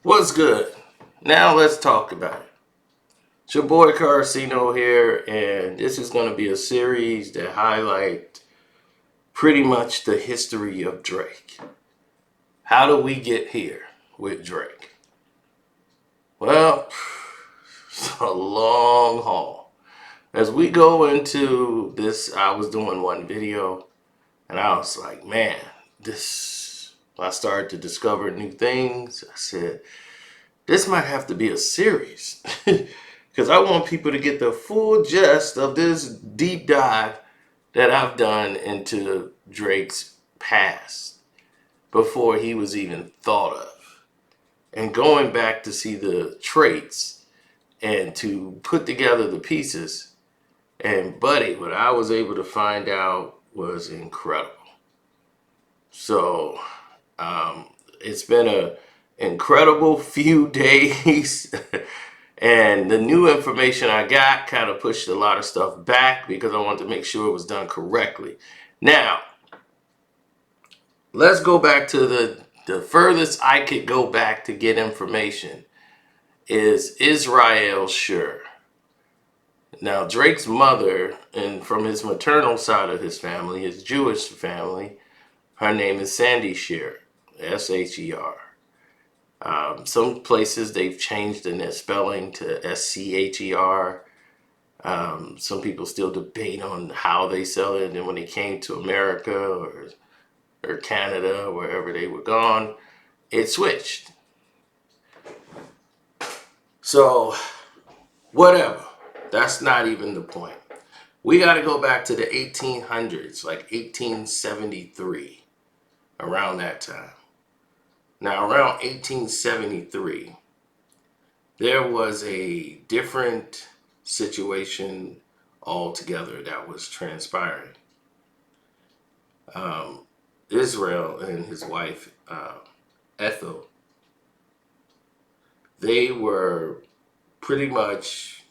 What's good? Now let's talk about it. It's your boy Carcino here, and this is going to be a series that highlight pretty much the history of Drake. How do we get here with Drake? Well, it's a long haul. As we go into this, I was doing one video, and I was like, man, this. I started to discover new things. I said, this might have to be a series because I want people to get the full gist of this deep dive that I've done into Drake's past before he was even thought of. And going back to see the traits and to put together the pieces. And buddy, what I was able to find out was incredible. So it's been a incredible few days. And the new information I got kind of pushed a lot of stuff back because I wanted to make sure it was done correctly. Now, let's go back to the furthest I could go back to get information is Israel Sher. Now, Drake's mother, and from his maternal side of his family, his Jewish family, her name is Sandy Sher, Sher. Some places they've changed in their spelling to Scher. Some people still debate on how they sell it. And when they came to America or Canada, wherever they were gone, it switched. So, whatever. That's not even the point. We got to go back to the 1800s, like 1873, around that time. Now, around 1873, there was a different situation altogether that was transpiring. Israel and his wife, Ethel, they were pretty much,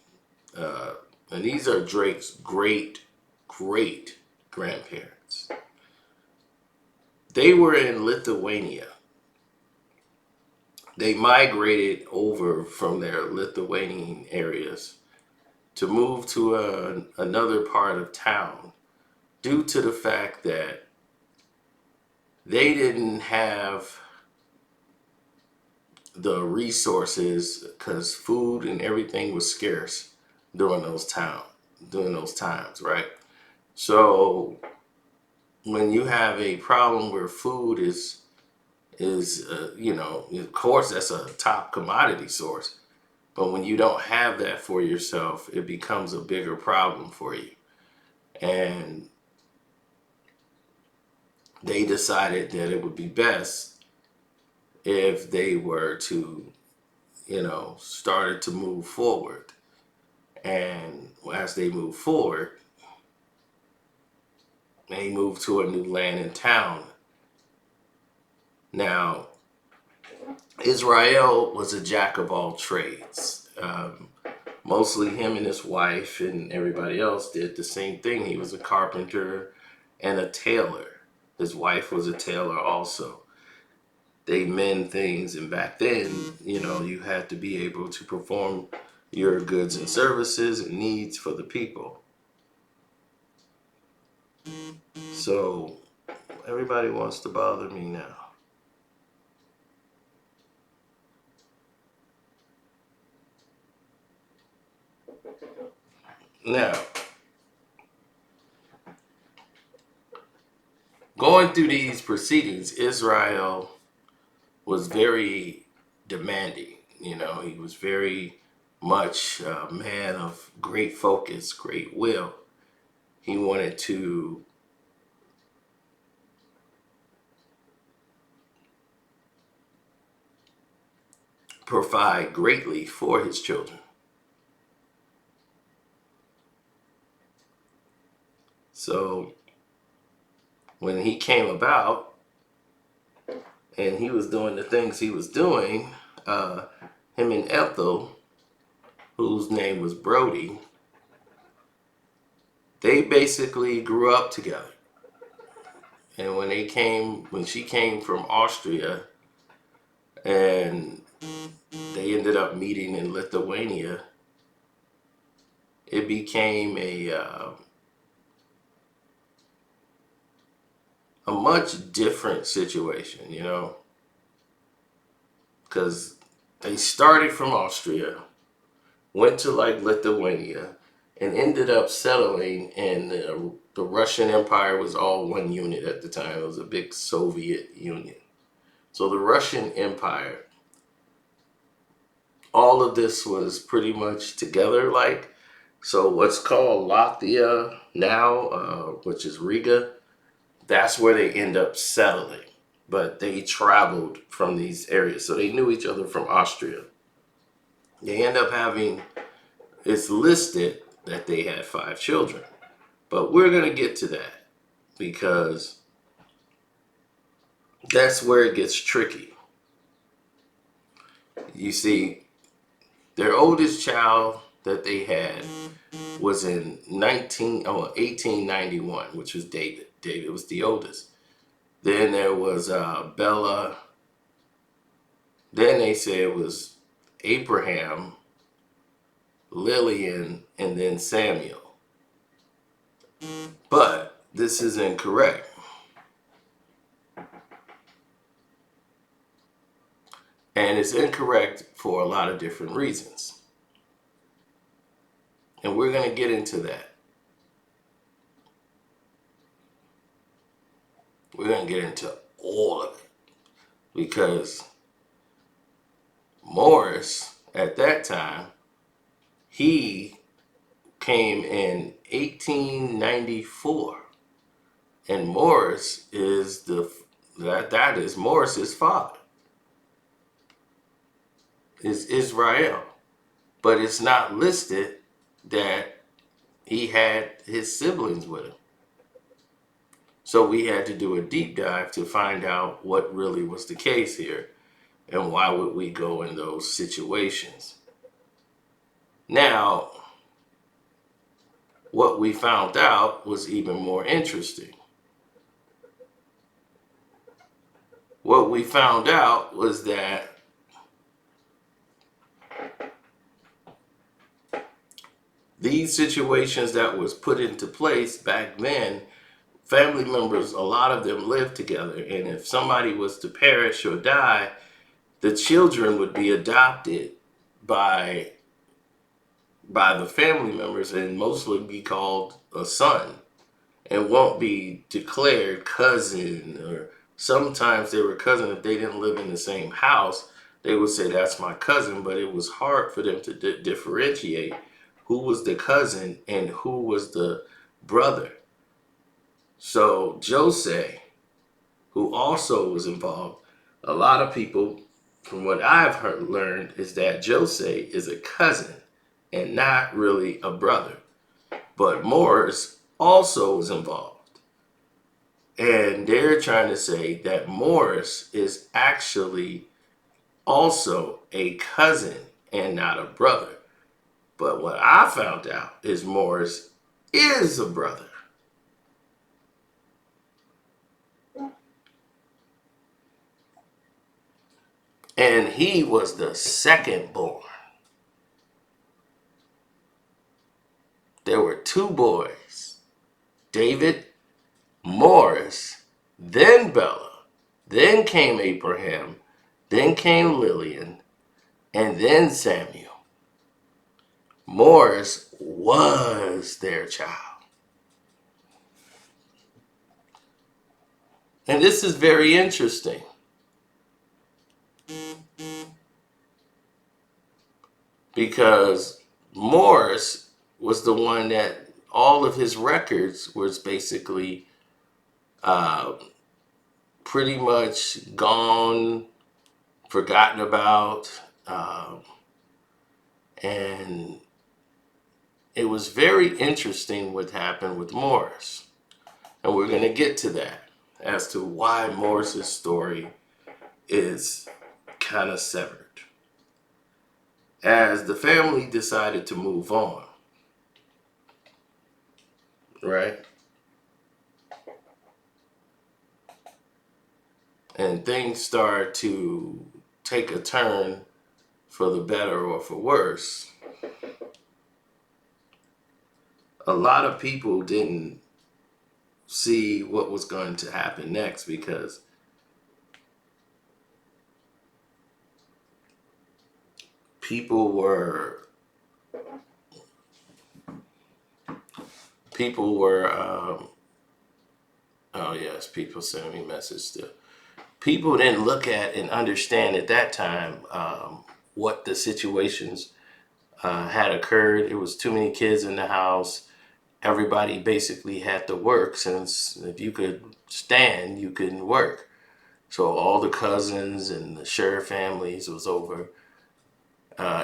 and these are Drake's great grandparents. They were in Lithuania. They migrated over from their Lithuanian areas to move to another part of town due to the fact that they didn't have the resources because food and everything was scarce during those times, right? So when you have a problem where food is of course that's a top commodity source, but when you don't have that for yourself, it becomes a bigger problem for you. And they decided that it would be best if they were to, started to move forward. And as they move forward, they moved to a new land and town. Now, Israel was a jack of all trades. Mostly him and his wife and everybody else did the same thing. He was a carpenter and a tailor. His wife was a tailor also. They mend things, and back then, you had to be able to perform your goods and services and needs for the people. So everybody wants to bother me now. Now, going through these proceedings, Israel was very demanding. He was very much a man of great focus, great will. He wanted to provide greatly for his children. So when he came about and he was doing the things he was doing, him and Ethel, whose name was Brody, they basically grew up together. And when she came from Austria, and they ended up meeting in Lithuania, it became a much different situation, you know, because they started from Austria, went to like Lithuania, and ended up settling in the Russian Empire. Was all one unit at the time. It was a big Soviet Union. So the Russian Empire, all of this was pretty much together. Like, so what's called Latvia now, which is Riga, that's where they end up settling. But they traveled from these areas, so they knew each other from Austria. They end up having, it's listed that they had 5 children. But we're going to get to that because that's where it gets tricky. You see, their oldest child that they had was in 1891, which was David. David was the oldest. Then there was Bella. Then they say it was Abraham, Lillian, and then Samuel. But this is incorrect. And it's incorrect for a lot of different reasons. And we're going to get into that. We're going to get into all of it. Because Morris, at that time, he came in 1894. And Morris is that is Morris's father. Is Israel. But it's not listed that he had his siblings with him. So we had to do a deep dive to find out what really was the case here and why would we go in those situations. Now, what we found out was even more interesting. What we found out was that these situations that was put into place back then, family members, a lot of them lived together. And if somebody was to perish or die, the children would be adopted by the family members and mostly be called a son and won't be declared cousin, or sometimes they were cousin if they didn't live in the same house. They would say that's my cousin, but it was hard for them to differentiate who was the cousin and who was the brother. So Jose, who also was involved, a lot of people, from what I've learned, is that Jose is a cousin and not really a brother. But Morris also was involved. And they're trying to say that Morris is actually also a cousin and not a brother. But what I found out is Morris is a brother. And he was the second born. There were 2 boys, David, Morris, then Bella, then came Abraham, then came Lillian, and then Samuel. Morris was their child. And this is very interesting. Because Morris was the one that all of his records was basically pretty much gone, forgotten about, and it was very interesting what happened with Morris. And we're going to get to that as to why Morris's story is kind of severed. As the family decided to move on, right? And things start to take a turn for the better or for worse, a lot of people didn't see what was going to happen next because people were people were oh yes, people sending me messages still. People didn't look at and understand at that time what the situations had occurred. It was too many kids in the house. Everybody basically had to work, since if you could stand, you couldn't work. So all the cousins and the Sher families was over.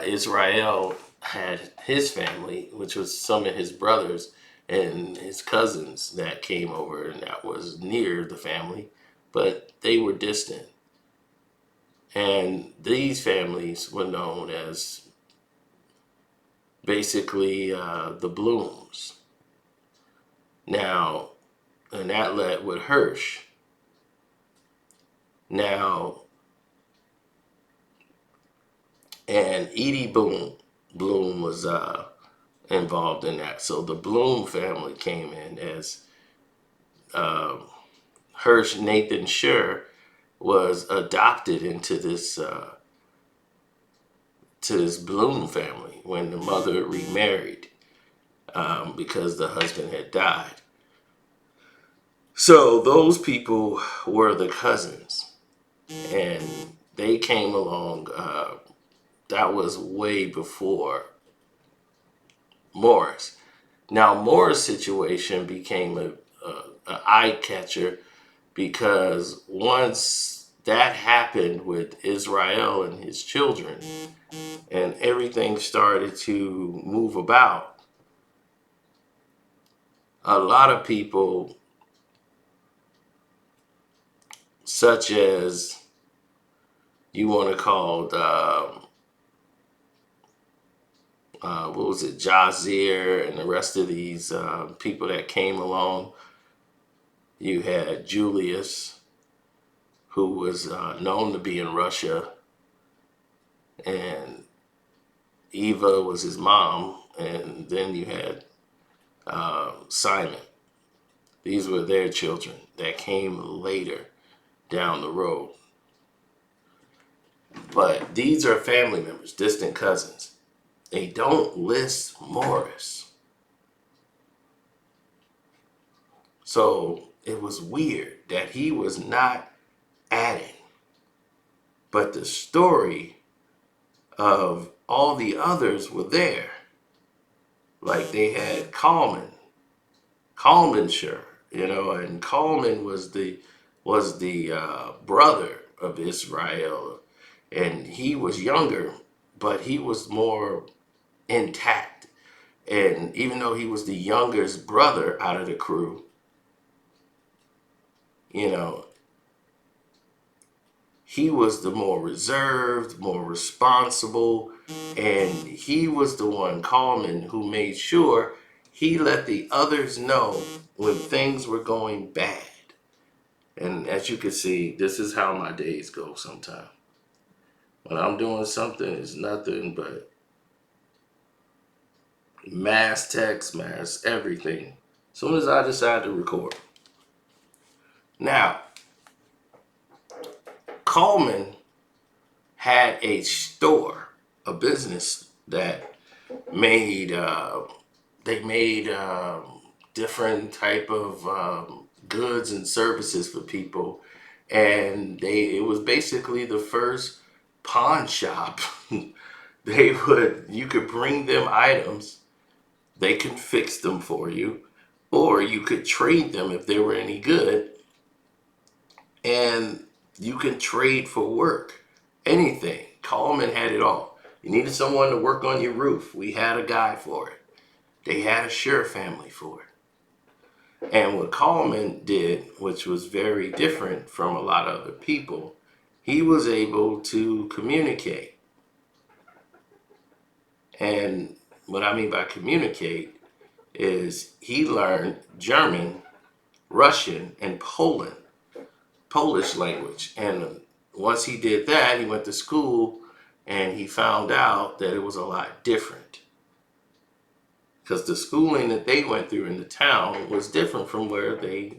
Israel had his family, which was some of his brothers and his cousins that came over, and that was near the family, but they were distant. And these families were known as basically the Blooms. Now, and that led with Hirsch. Now, and Edie Bloom was involved in that. So the Bloom family came in as Hirsch Nathan Sher was adopted into this to this Bloom family when the mother remarried because the husband had died. So those people were the cousins, and they came along. That was way before Morris. Now Morris' situation became a eye catcher because once that happened with Israel and his children, and everything started to move about, a lot of people, such as you want to call what was it, Jazir and the rest of these people that came along. You had Julius, who was known to be in Russia, and Eva was his mom, and then you had Simon. These were their children that came later down the road. But these are family members, distant cousins. They don't list Morris. So it was weird that he was not adding. But the story of all the others were there. Like they had Coleman Sher, and Coleman was the brother of Israel, and he was younger, but he was more intact. And even though he was the youngest brother out of the crew, you know, he was the more reserved, more responsible, and he was the one, Coleman, who made sure he let the others know when things were going bad. And as you can see, this is how my days go sometimes. When I'm doing something, it's nothing but mass text, mass everything. As soon as I decide to record. Now, Coleman had a store, a business that made they made different type of goods and services for people, and it was basically the first pawn shop. You could bring them items, they can fix them for you, or you could trade them if they were any good, and you can trade for work, anything. Coleman had it all. You needed someone to work on your roof, we had a guy for it. They had a Sher family for it. And what Coleman did, which was very different from a lot of other people, he was able to communicate. And what I mean by communicate is he learned German, Russian, and Polish language. And once he did that, he went to school and he found out that it was a lot different because the schooling that they went through in the town was different from where they,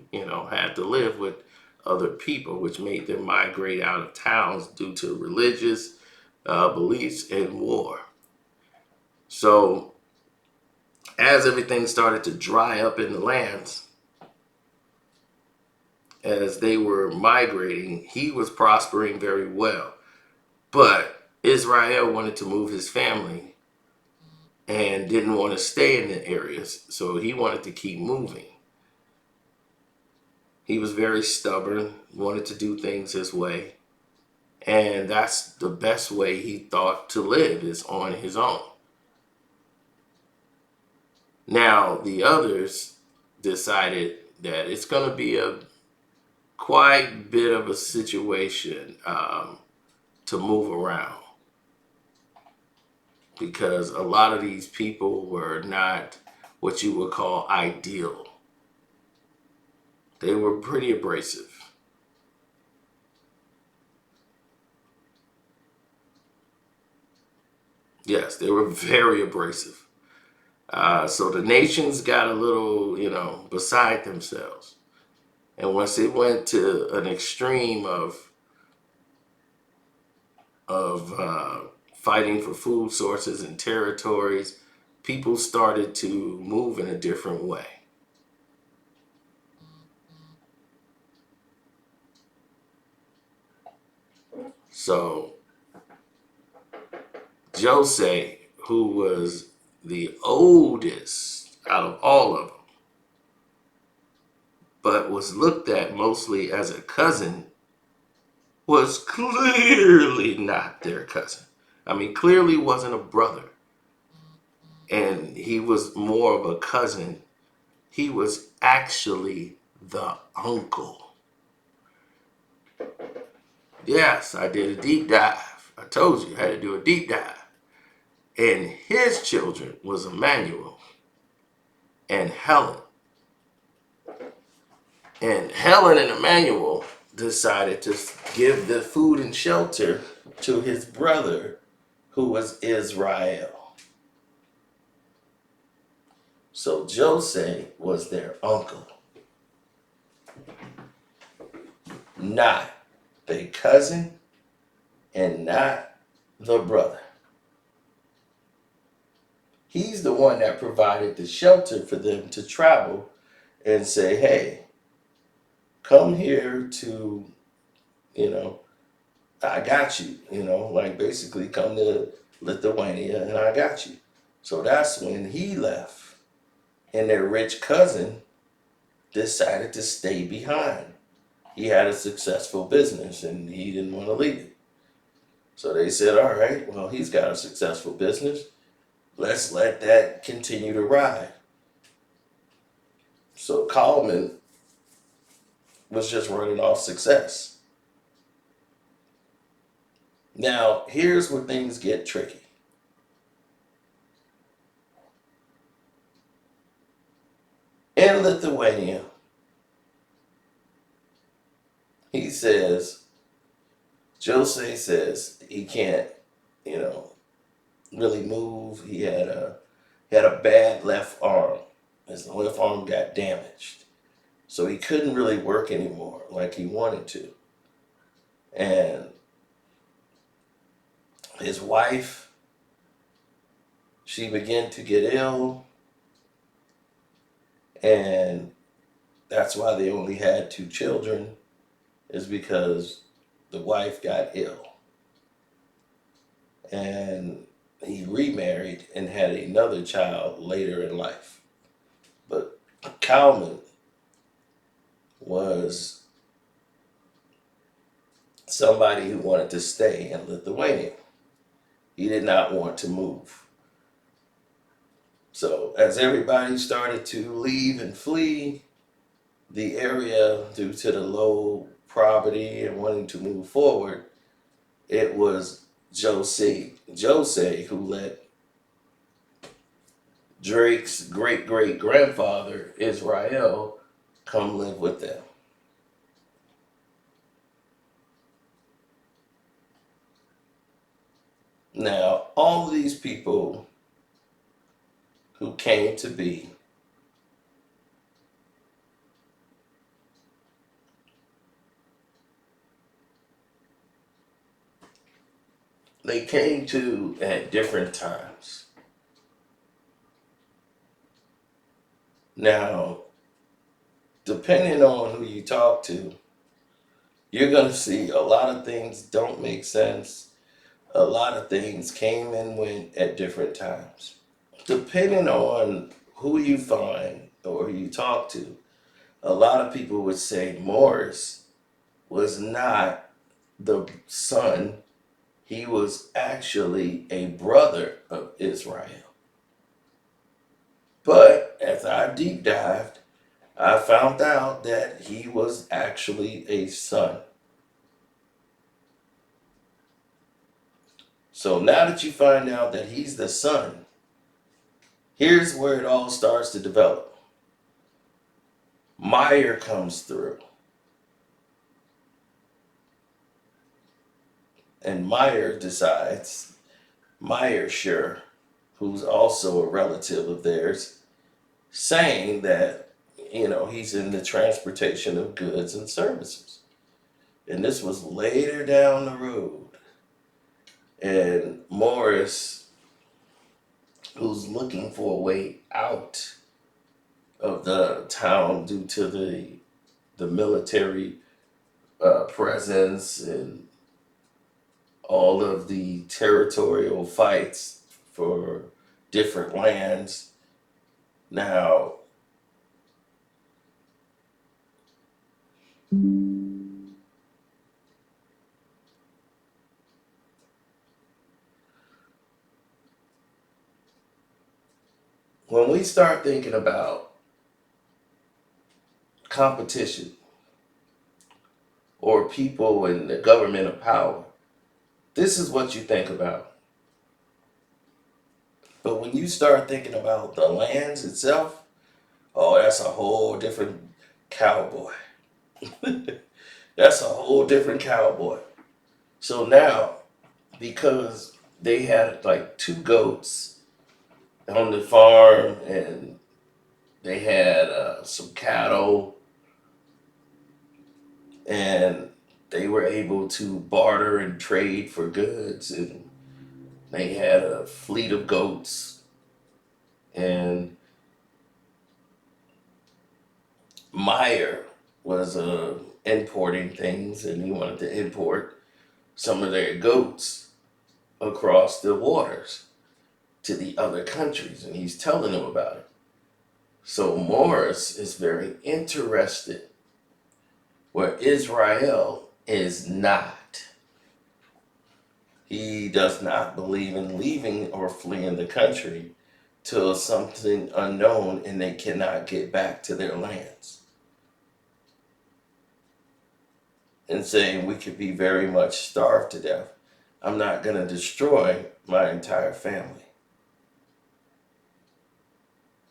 had to live with other people, which made them migrate out of towns due to religious beliefs and war. So as everything started to dry up in the lands, as they were migrating, he was prospering very well. But Israel wanted to move his family and didn't want to stay in the areas, so he wanted to keep moving. He was very stubborn, wanted to do things his way, and that's the best way he thought to live, is on his own. Now, the others decided that it's going to be a quite bit of a situation to move around, because a lot of these people were not what you would call ideal. They were pretty abrasive. Yes, they were very abrasive. So the nations got a little, beside themselves. And once it went to an extreme of fighting for food sources and territories, people started to move in a different way. So Jose, who was the oldest out of all of them, but was looked at mostly as a cousin, was clearly not their cousin. I mean, clearly wasn't a brother. And he was more of a cousin. He was actually the uncle. Yes, I did a deep dive. I told you I had to do a deep dive. And his children was Emmanuel and Helen. And Helen and Emmanuel decided to give the food and shelter to his brother, who was Israel. So Jose was their uncle, not the cousin and not the brother. He's the one that provided the shelter for them to travel and say, hey, come here to, I got you, like basically come to Lithuania and I got you. So that's when he left. And their rich cousin decided to stay behind. He had a successful business and he didn't want to leave it. So they said, all right, well, he's got a successful business. Let's let that continue to ride. So Coleman was just running off success. Now, here's where things get tricky. In Lithuania, he says, Jose says he can't, really move. He had a bad left arm. His left arm got damaged. So he couldn't really work anymore like he wanted to. And his wife, she began to get ill. And that's why they only had 2 children, is because the wife got ill. And he remarried and had another child later in life. But Kalman was somebody who wanted to stay in Lithuania. He did not want to move. So as everybody started to leave and flee the area due to the low poverty and wanting to move forward, it was Jose who let Drake's great-great-grandfather, Israel, come live with them. Now, all of these people who came to be, they came to at different times. Now, depending on who you talk to, you're going to see a lot of things don't make sense. A lot of things came and went at different times. Depending on who you find or who you talk to, a lot of people would say Morris was not the son, he was actually a brother of Israel. But as I deep dived, I found out that he was actually a son. So now that you find out that he's the son, here's where it all starts to develop. Meyer comes through. And Meyer decides, Sher, who's also a relative of theirs, saying that, he's in the transportation of goods and services. And this was later down the road. And Morris, who's looking for a way out of the town due to the military presence and all of the territorial fights for different lands. Now, when we start thinking about competition or people in the government of power, this is what you think about. But when you start thinking about the lands itself, oh, that's a whole different cowboy. That's a whole different cowboy. So now, because they had like 2 goats on the farm and they had some cattle and they were able to barter and trade for goods, and they had a fleet of goats, and Meyer was importing things, and he wanted to import some of their goats across the waters to the other countries, and he's telling them about it. So Morris is very interested where Israel is not. He does not believe in leaving or fleeing the country till something unknown and they cannot get back to their lands. And saying we could be very much starved to death. I'm not going to destroy my entire family.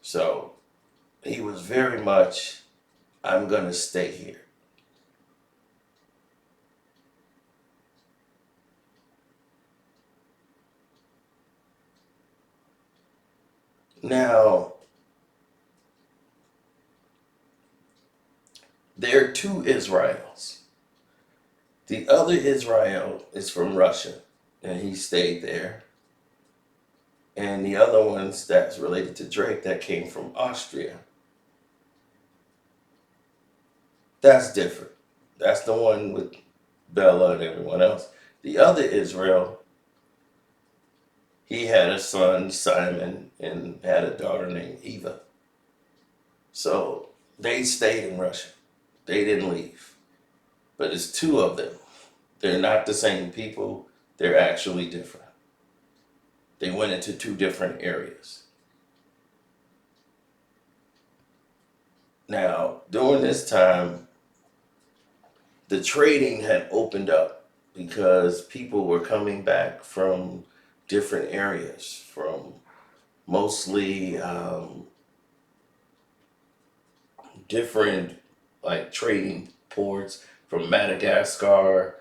So he was very much, I'm going to stay here. Now, there are 2 Israels. The other Israel is from Russia, and he stayed there. And the other ones that's related to Drake that came from Austria. That's different. That's the one with Bella and everyone else. The other Israel, he had a son, Simon, and had a daughter named Eva. So they stayed in Russia. They didn't leave. But it's 2 of them. They're not the same people. They're actually different. They went into 2 different areas. Now, during this time, the trading had opened up because people were coming back from different areas, from mostly different like trading ports, from Madagascar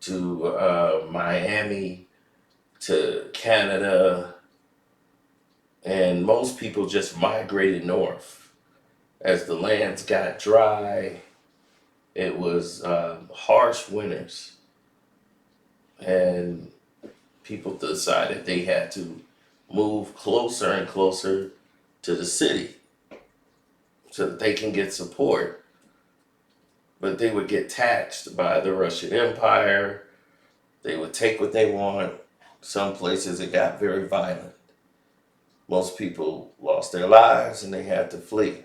to Miami to Canada, and most people just migrated north. As the lands got dry, it was harsh winters, and people decided they had to move closer and closer to the city so that they can get support. But they would get taxed by the Russian Empire. They would take what they want. Some places it got very violent. Most people lost their lives and they had to flee.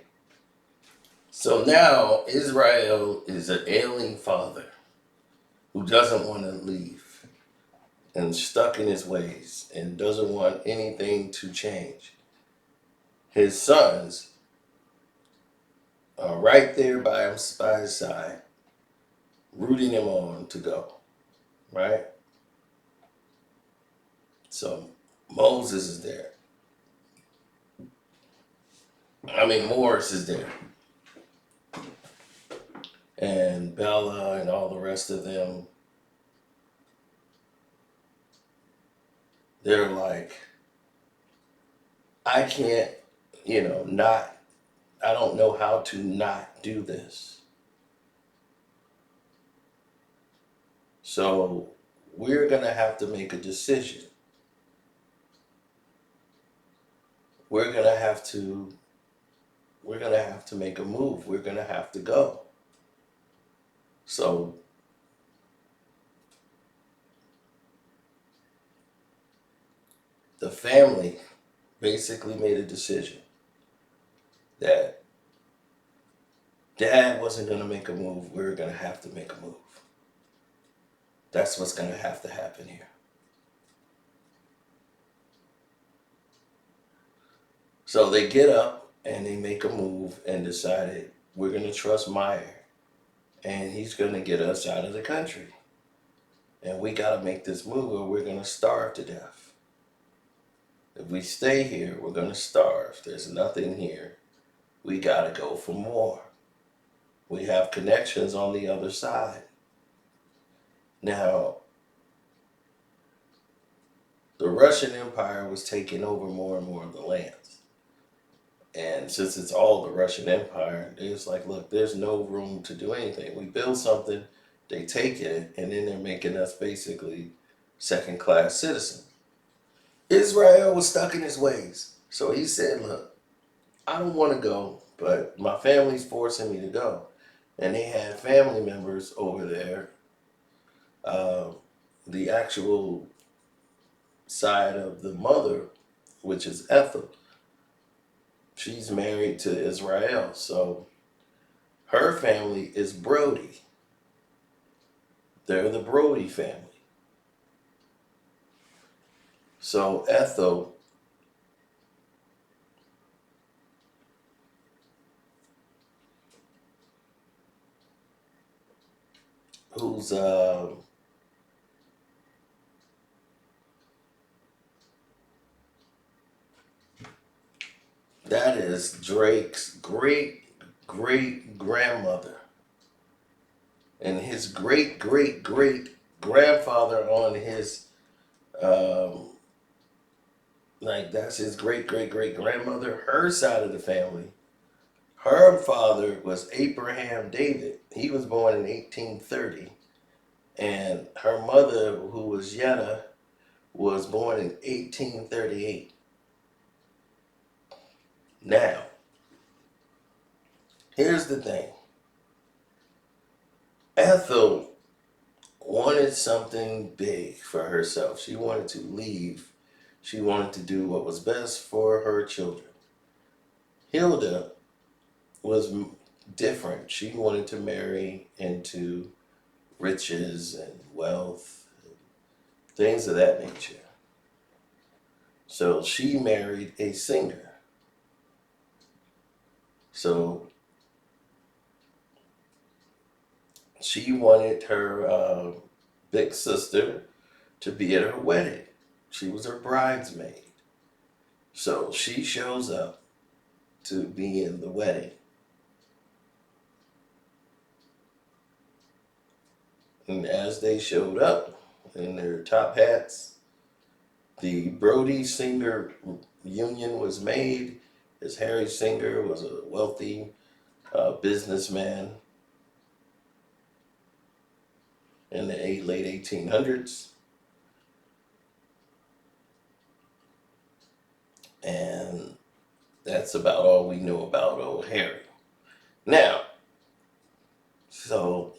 So now Israel is an ailing father who doesn't want to leave and stuck in his ways and doesn't want anything to change. His sons are right there by his side, rooting him on to go, right? So Moses is there. Morris is there. And Bella and all the rest of them, they're like, I can't, I don't know how to not do this. So we're going to have to make a decision. We're going to have to make a move. We're going to have to go. So the family basically made a decision that Dad wasn't going to make a move. We were going to have to make a move. That's what's going to have to happen here. So they get up and they make a move and decided we're going to trust Meyer and he's going to get us out of the country. And we got to make this move or we're going to starve to death. If we stay here, we're going to starve. There's nothing here. We got to go for more. We have connections on the other side. Now, the Russian Empire was taking over more and more of the lands. And since it's all the Russian Empire, it's like, look, there's no room to do anything. We build something, they take it, and then they're making us basically second-class citizens. Israel was stuck in his ways. So he said, look, I don't want to go, but my family's forcing me to go. And they had family members over there. The actual side of the mother, which is Ethel, she's married to Israel. So her family is Brody. They're the Brody family. So Ethel who's that is Drake's great great grandmother, and his great great great grandfather on his um, that's his great great great grandmother. Her side of the family, her father was Abraham David. He was born in 1830, and her mother, who was Yetta, was born in 1838. Now, here's the thing. Ethel wanted something big for herself. She wanted to leave. She wanted to do what was best for her children. Hilda was different. She wanted to marry into riches and wealth, and things of that nature. So she married a singer. So she wanted her big sister to be at her wedding. She was her bridesmaid. So she shows up to be in the wedding. And as they showed up in their top hats The Brody Singer union was made, as Harry Singer was a wealthy businessman in the late 1800s. And that's about all we knew about old Harry. Now, so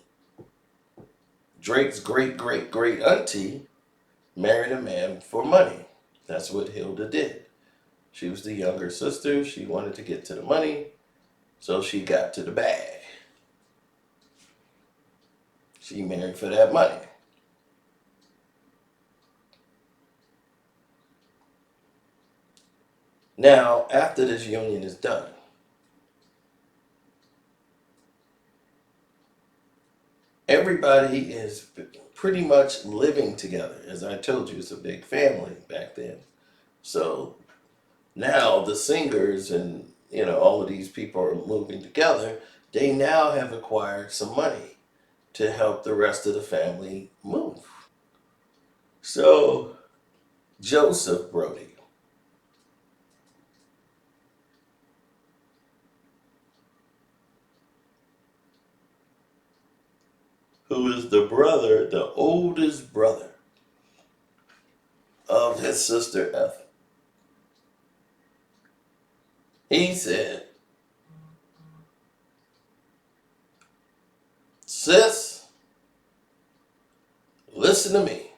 Drake's great great great auntie married a man for money. That's what Hilda did. She was the younger sister. She wanted to get to the money, so she got to the bag. She married for that money. Now, after this union is done, everybody is pretty much living together. As I told you, it's a big family back then. So now the singers and all of these people are moving together. They now have acquired some money to help the rest of the family move. So Joseph Brody, who is the brother, the oldest brother of his sister Ethel, he said, "Sis, listen to me.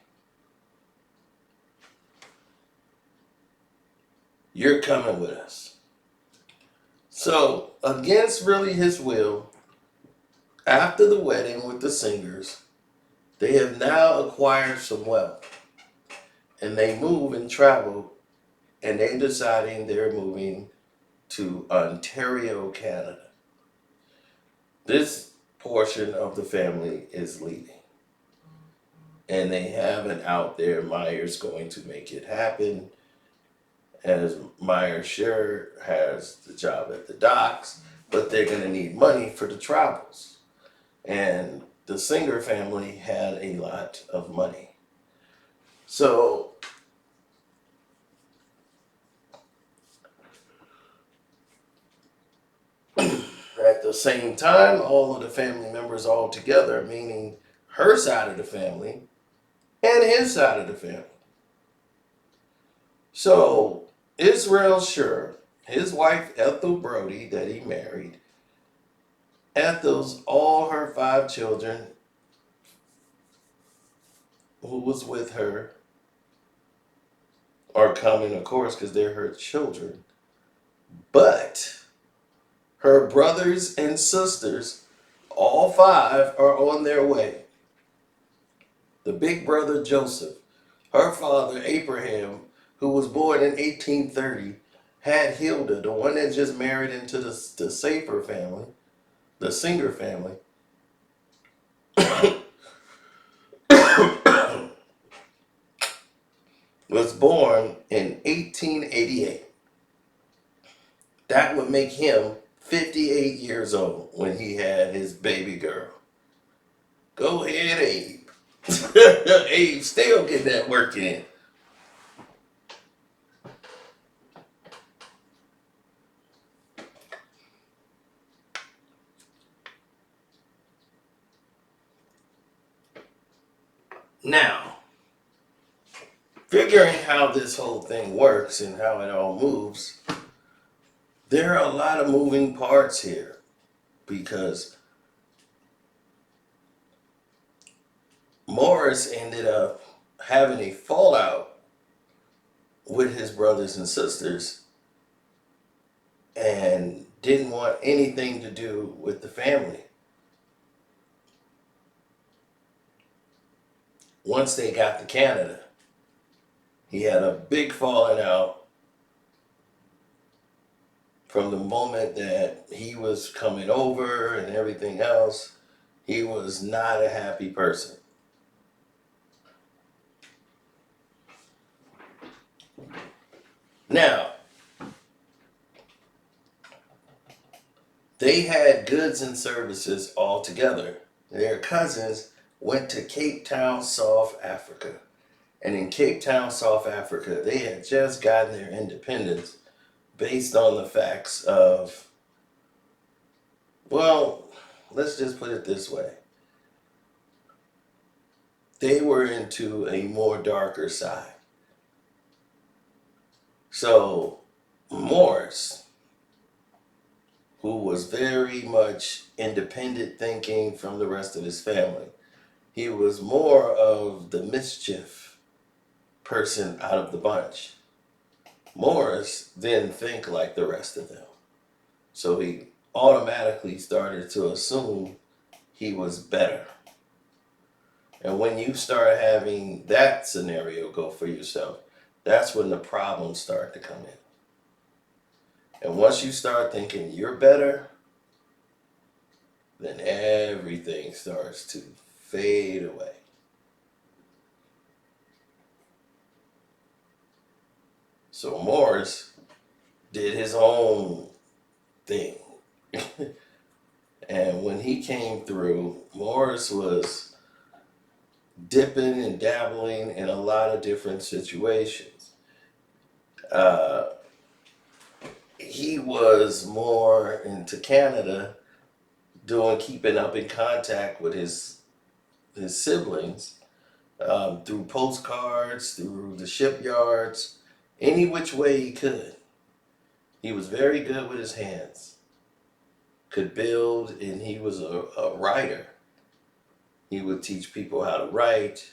You're coming with us." So, against really his will, after the wedding with the singers, they have now acquired some wealth. And they move and travel, and they're deciding they're moving to Ontario, Canada. This portion of the family is leaving. And they have it out there. Meyer's going to make it happen. As Sher has the job at the docks, but they're going to need money for the travels. And the Singer family had a lot of money. So at the same time, all of the family members all together, meaning her side of the family and his side of the family. So Israel Sher, his wife Ethel Brody that he married, Ethel's all her 5 children who was with her are coming, of course, because they're her children. But her brothers and sisters, all 5, are on their way. The big brother Joseph, her father Abraham, who was born in 1830, had Hilda, the one that just married into the Safer family, the Singer family, was born in 1888. That would make him 58 years old when he had his baby girl. Go ahead, Abe. Abe still getting that work in. Now, figuring how this whole thing works and how it all moves, there are a lot of moving parts here because Morris ended up having a fallout with his brothers and sisters and didn't want anything to do with the family. Once they got to Canada, he had a big falling out from the moment that he was coming over and everything else. He was not a happy person. Now, they had goods and services all together. Their cousins went to Cape Town, South Africa, And in Cape Town, South Africa, they had just gotten their independence based on the facts of, well, let's just put it this way. They were into a more darker side. So Morris, who was very much independent thinking from the rest of his family, he was more of the mischief person out of the bunch. Morris didn't think like the rest of them. So he automatically started to assume he was better. And when you start having that scenario go for yourself, that's when the problems start to come in. And once you start thinking you're better, then everything starts to fade away. So Morris did his own thing. And when he came through, Morris was dipping and dabbling in a lot of different situations. Uh, he was more into Canada, keeping up in contact with his siblings, through postcards, through the shipyards, any which way he could. He was very good with his hands, could build, and he was a writer. He would teach people how to write.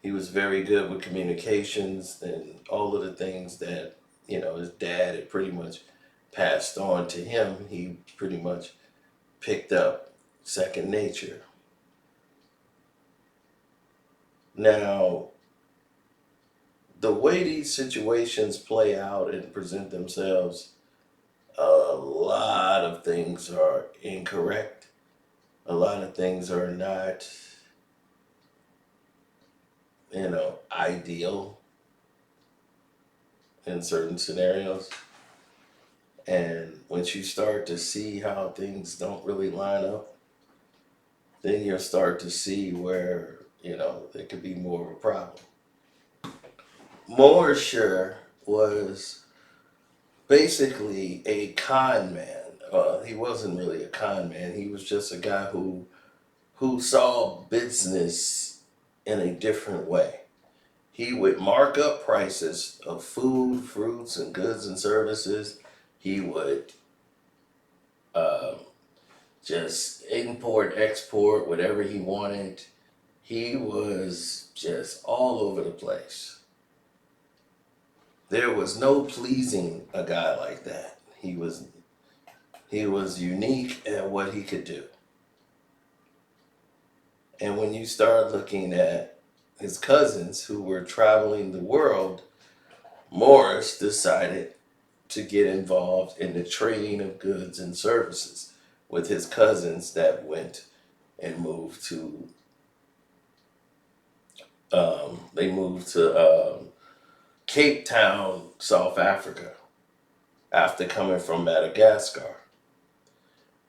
He was very good with communications and all of the things that, his dad had pretty much passed on to him. He pretty much picked up second nature. Now, the way these situations play out and present themselves, a lot of things are incorrect. A lot of things are not, ideal in certain scenarios. And once you start to see how things don't really line up, then you'll start to see where, there could be more of a problem. Sher was basically a con man. He wasn't really a con man. He was just a guy who saw business in a different way. He would mark up prices of food, fruits, and goods and services. He would um, just import, export, whatever he wanted. He was just all over the place. There was no pleasing a guy like that. He was unique at what he could do. And when you start looking at his cousins who were traveling the world, Morris decided to get involved in the trading of goods and services with his cousins that went and moved to Cape Town, South Africa, after coming from Madagascar.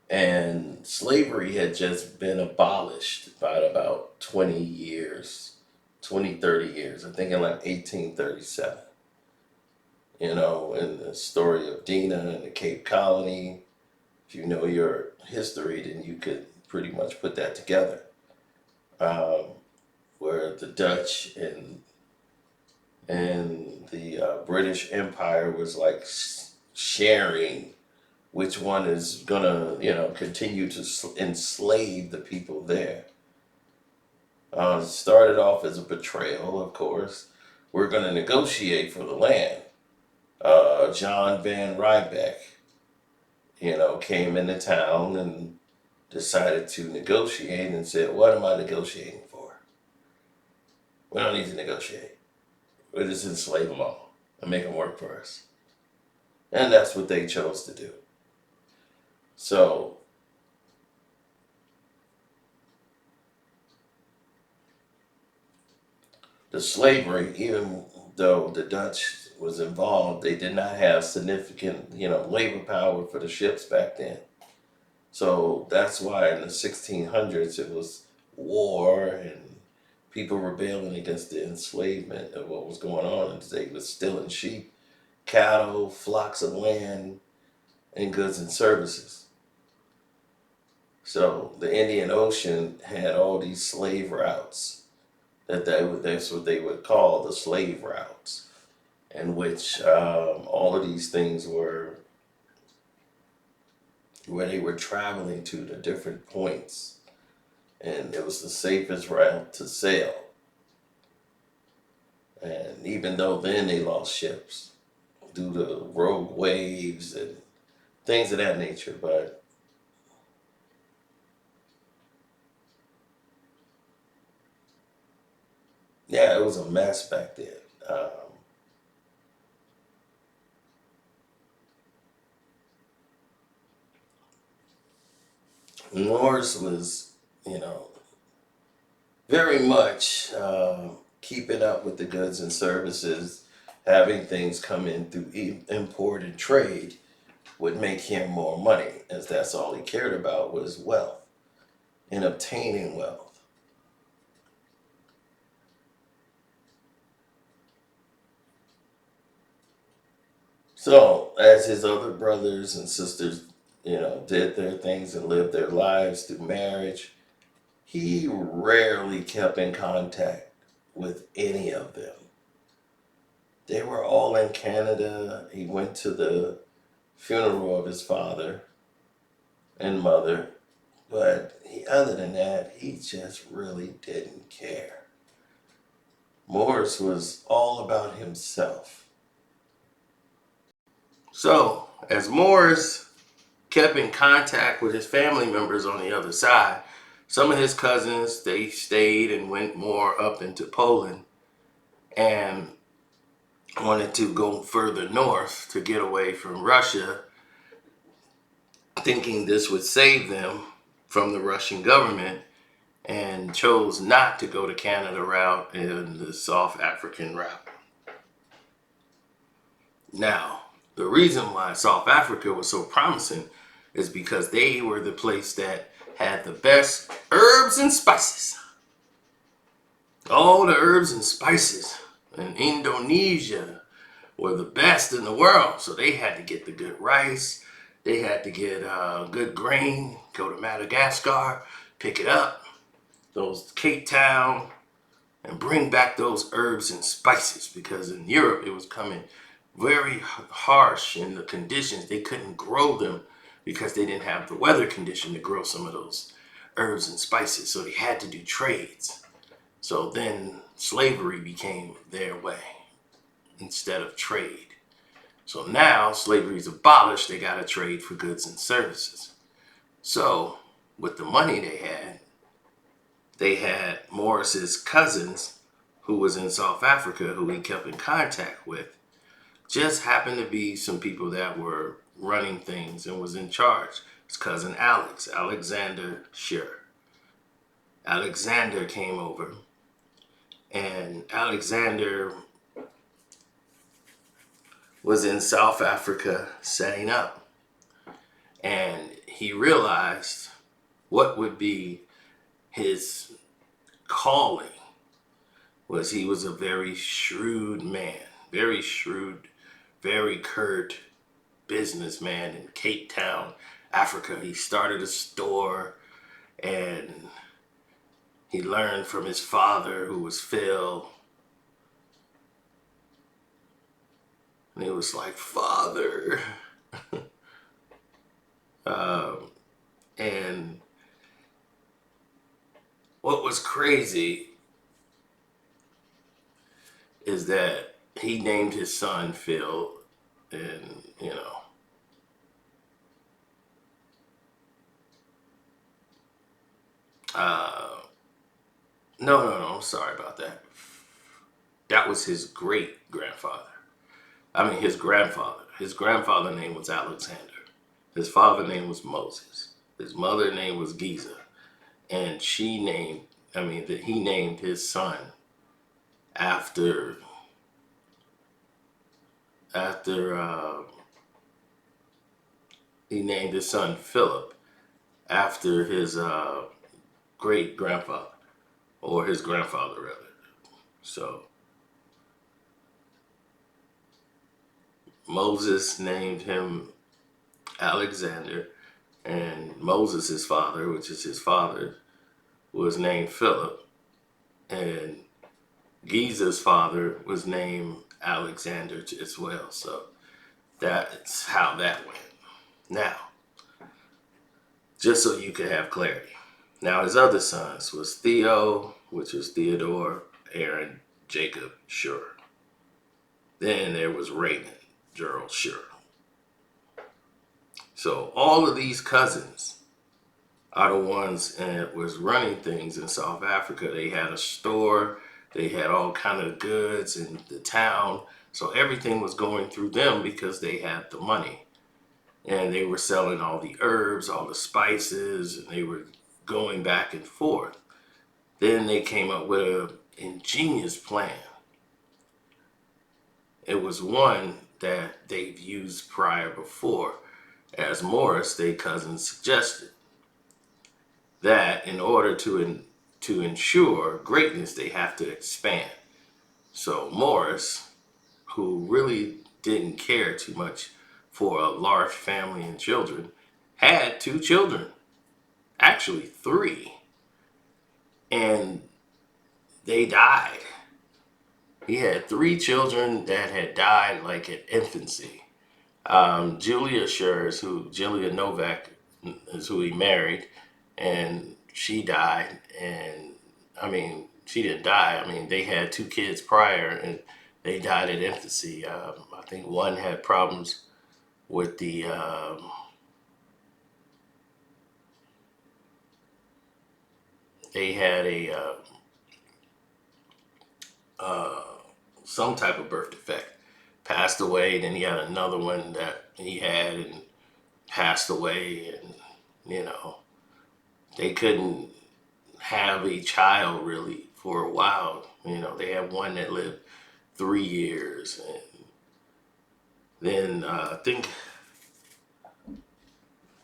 And slavery had just been abolished by about 20 years, 20, 30 years, I think in like 1837. In the story of Dina and the Cape Colony, if you know your history, then you could pretty much put that together. Um, where the Dutch and the British Empire was like sharing which one is gonna, continue to enslave the people there. Started off as a betrayal, of course. We're gonna negotiate for the land. John Van Riebeck, came into town and decided to negotiate and said, "What am I negotiating for? We don't need to negotiate. We'll just enslave them all and make them work for us." And that's what they chose to do. So the slavery, even though the Dutch was involved, they did not have significant, labor power for the ships back then. So that's why in the 1600s it was war and people rebelling against the enslavement of what was going on. And they were stealing sheep, cattle, flocks of land, and goods and services. So the Indian Ocean had all these slave routes that's what they would call the slave routes, in which all of these things were where they were traveling to the different points, and it was the safest route to sail. And even though then they lost ships due to rogue waves and things of that nature, but yeah, it was a mess back then. Um, Morris was, you know, very much keeping up with the goods and services, having things come in through import and trade would make him more money, as that's all he cared about was wealth and obtaining wealth. So, as his other brothers and sisters, did their things and lived their lives through marriage, he rarely kept in contact with any of them. They were all in Canada. He went to the funeral of his father and mother, but other than that, he just really didn't care. Morris was all about himself. So, as Morris kept in contact with his family members on the other side, some of his cousins, they stayed and went more up into Poland and wanted to go further north to get away from Russia, thinking this would save them from the Russian government, and chose not to go the Canada route and the South African route. Now, the reason why South Africa was so promising is because they were the place that had the best herbs and spices. All the herbs and spices in Indonesia were the best in the world. So they had to get the good rice. They had to get good grain, go to Madagascar, pick it up, those Cape Town, and bring back those herbs and spices, because in Europe it was coming very harsh in the conditions. They couldn't grow them because they didn't have the weather condition to grow some of those herbs and spices. So they had to do trades. So then slavery became their way instead of trade. So now slavery is abolished, they got to trade for goods and services. So with the money they had Morris's cousins, who was in South Africa, who he kept in contact with, just happened to be some people that were running things and was in charge. His cousin Alex, Alexander Sher. Alexander came over, and Alexander was in South Africa setting up. And he realized what would be his calling was he was a very shrewd man, very shrewd, very curt businessman in Cape Town, Africa. He started a store, and he learned from his father, who was Phil. And he was like, "Father." And what was crazy is that he named his son Phil, and uh, no, I'm sorry about that. That was his great grandfather. I mean, his grandfather. His grandfather's name was Alexander. His father's name was Moses. His mother's name was Giza, and he named his son after after he named his son Philip after his great grandfather. or his grandfather rather. So Moses named him Alexander, and Moses' father, which is his father, was named Philip, and Giza's father was named Alexander as well. So that's how that went. Now, just so you can have clarity. Now his other sons was Theo, which was Theodore, Aaron, Jacob, Sher. Then there was Raymond, Gerald, Sher. So all of these cousins are the ones that was running things in South Africa. They had a store, they had all kind of goods in the town. So everything was going through them because they had the money. And they were selling all the herbs, all the spices, and they were going back and forth. Then they came up with an ingenious plan. It was one that they've used prior before, as Morris, their cousin, suggested. That in order to ensure greatness, they have to expand. So Morris, who really didn't care too much for a large family and children, had 2 children, actually 3, and they died. He had 3 children that had died like at infancy. Julia Novak is who he married, and she died. And I mean, she didn't die. I mean, they had 2 kids prior, and they died at infancy. I think one had problems with they had a uh, some type of birth defect, passed away. Then he had another one that he had and passed away, and you know they couldn't have a child really for a while. They had one that lived 3 years, and then I think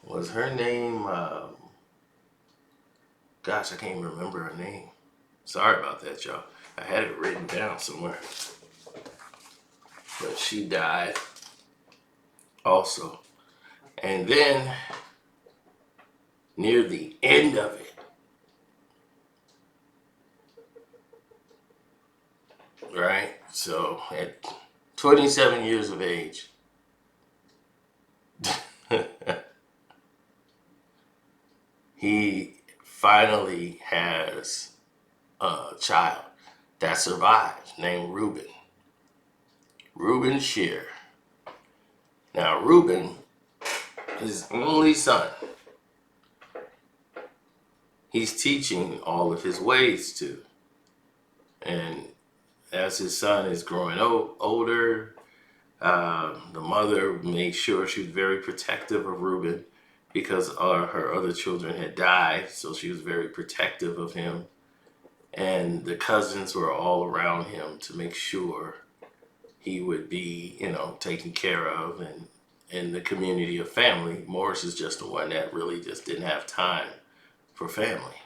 was her name. Gosh, I can't remember her name. Sorry about that, y'all. I had it written down somewhere, but she died also. And then near the end of it, right? So at 27 years of age, he finally has a child that survived named Reuben Sher. Now, Reuben, his only son, he's teaching all of his ways to. And as his son is growing older, the mother made sure she was very protective of Reuben because her other children had died. So she was very protective of him. And the cousins were all around him to make sure he would be, taken care of. And in the community of family, Morris is just the one that really just didn't have time for family.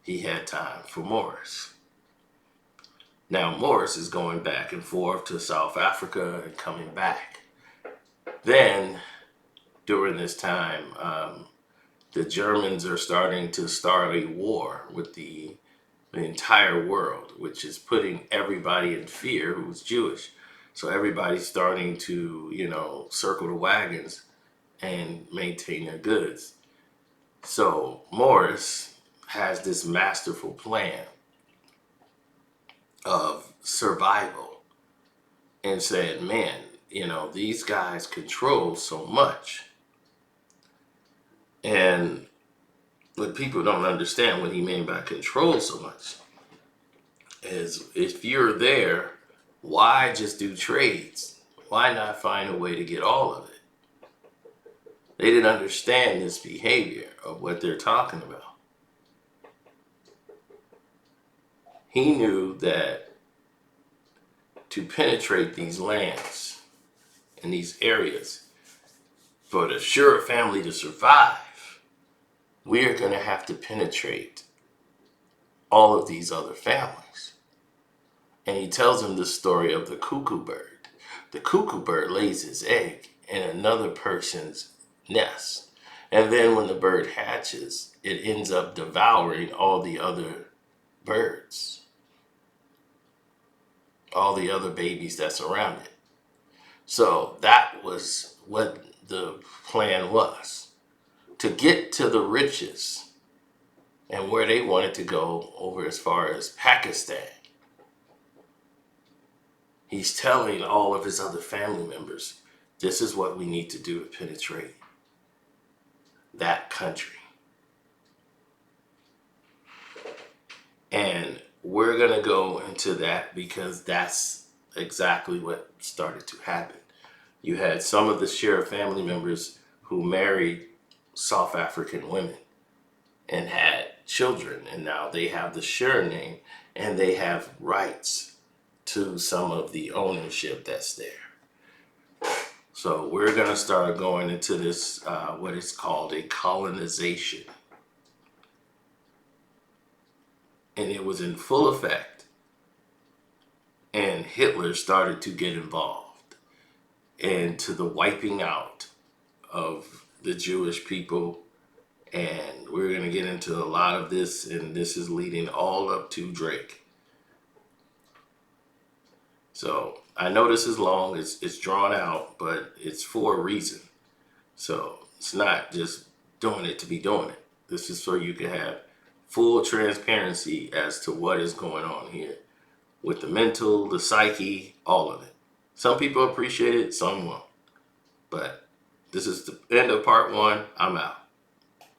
He had time for Morris. Now Morris is going back and forth to South Africa and coming back. Then, during this time, the Germans are starting to start a war with the entire world, which is putting everybody in fear who's Jewish. So everybody's starting to, circle the wagons and maintain their goods. So Morris has this masterful plan of survival and said, man, these guys control so much. And what people don't understand what he meant by control so much is if you're there, why just do trades? Why not find a way to get all of it? They didn't understand this behavior of what they're talking about. He knew that to penetrate these lands and these areas, for the Sher family to survive, we are going to have to penetrate all of these other families. And he tells him the story of the cuckoo bird. The cuckoo bird lays his egg in another person's nest. And then when the bird hatches, it ends up devouring all the other birds, all the other babies that's around it. So that was what the plan was, to get to the riches and where they wanted to go over as far as Pakistan. He's telling all of his other family members, this is what we need to do to penetrate that country. And we're going to go into that because that's exactly what started to happen. You had some of the Sher family members who married South African women and had children, and now they have the Sher name and they have rights to some of the ownership that's there. So we're going to start going into this, what is called a colonization. And it was in full effect. And Hitler started to get involved into the wiping out of the Jewish people. And we're going to get into a lot of this, and this is leading all up to Drake. So I know this is long, it's drawn out, but it's for a reason. So it's not just doing it to be doing it. This is so you can have full transparency as to what is going on here with the mental, the psyche, all of it. Some people appreciate it, some won't. But this is the end of part 1. I'm out.